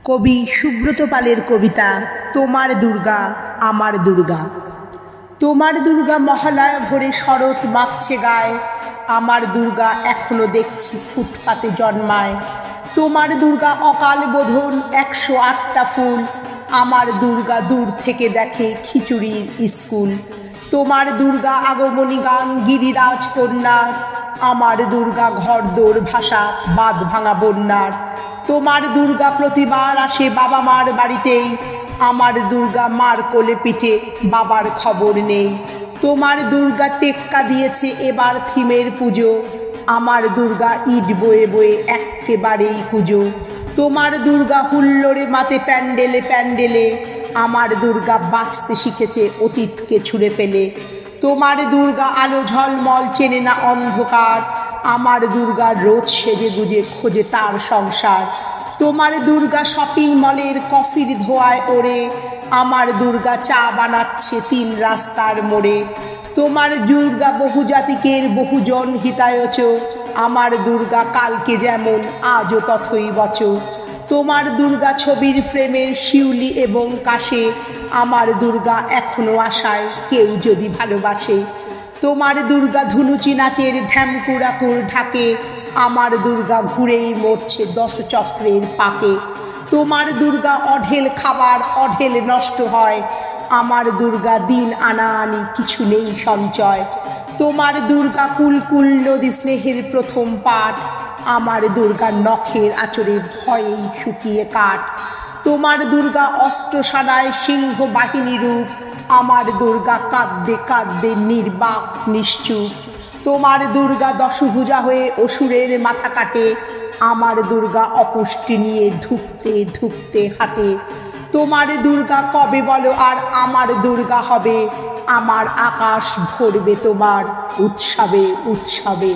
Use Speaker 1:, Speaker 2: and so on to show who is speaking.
Speaker 1: কবি সুব্রত পালের কবিতা তোমার দুর্গা আমার দুর্গা। তোমার দুর্গা মহালয়া ভরে শরৎ মাখছে গায়ে, আমার দুর্গা এখনো দেখছি ফুটপাতে জন্মায়। তোমার দুর্গা অকাল বোধন 108টা ফুল, আমার দুর্গা দূর থেকে দেখে খিচুড়ির স্কুল। তোমার দুর্গা আগমনী গান গিরিরাজ কন্যার, আমার দুর্গা ঘরদোর ভাষা বাঁধ ভাঙা বন্যার। তোমার দুর্গা প্রতিবার আসে বাবা মার বাড়িতেই, আমার দুর্গা মার কোলে পিঠে বাবার খবর নেই। তোমার দুর্গা টেক্কা দিয়েছে এবার থিমের পুজো, আমার দুর্গা ইট বয়ে বয়ে একেবারেই কুজো। তোমার দুর্গা হুল্লোড়ে মাতে প্যান্ডেলে প্যান্ডেলে, আমার দুর্গা বাঁচতে শিখেছে অতীতকে ছুঁড়ে ফেলে। তোমার দুর্গা আলো ঝলমল চেনে না অন্ধকার, আমার দুর্গা রোজ সেজে গুজে খোঁজে তার সংসার। তোমার দুর্গা শপিং মলের কফির ধোঁয়ায় ওড়ে, আমার দুর্গা চা বানাচ্ছে 3 রাস্তার মোড়ে। তোমার দুর্গা বহুজাতিকের বহুজন হিতায়চ, আমার দুর্গা কালকে যেমন আজও তথই বচ। তোমার দুর্গা ছবির ফ্রেমের শিউলি এবং কাশে, আমার দুর্গা এখনো আশায় কেউ যদি ভালোবাসে। তোমার দুর্গা ধুনুচি নাচের ঢ্যামকুড়াকুর ঢাকে, আমার দুর্গা ঘুরেই মরছে 10 চক্রের পাকে। তোমার দুর্গা অঢেল খাবার অঢেল নষ্ট হয়, আমার দুর্গা দিন আনা আনি কিছু নেই সঞ্চয়। তোমার দুর্গা কুলকুল নদী স্নেহের প্রথম পাঠ, আমার দুর্গা নখের আঁচড়ে ভয়েই শুকিয়ে কাঠ। তোমার দুর্গা অস্ত্র সানায় সিংহ বাহিনী রূপ, আমার দুর্গা কাঁদতে কাঁদতে নির্বাক নিশ্চুপ। তোমার দুর্গা দশভুজা হয়ে অসুরের মাথা কাটে, আমার দুর্গা অপুষ্টি নিয়ে ধুঁকতে ধুঁকতে হাঁটে। তোমার দুর্গা কবে বলো আর আমার দুর্গা হবে, আমার আকাশ ভরবে তোমার উৎসবে উৎসবে।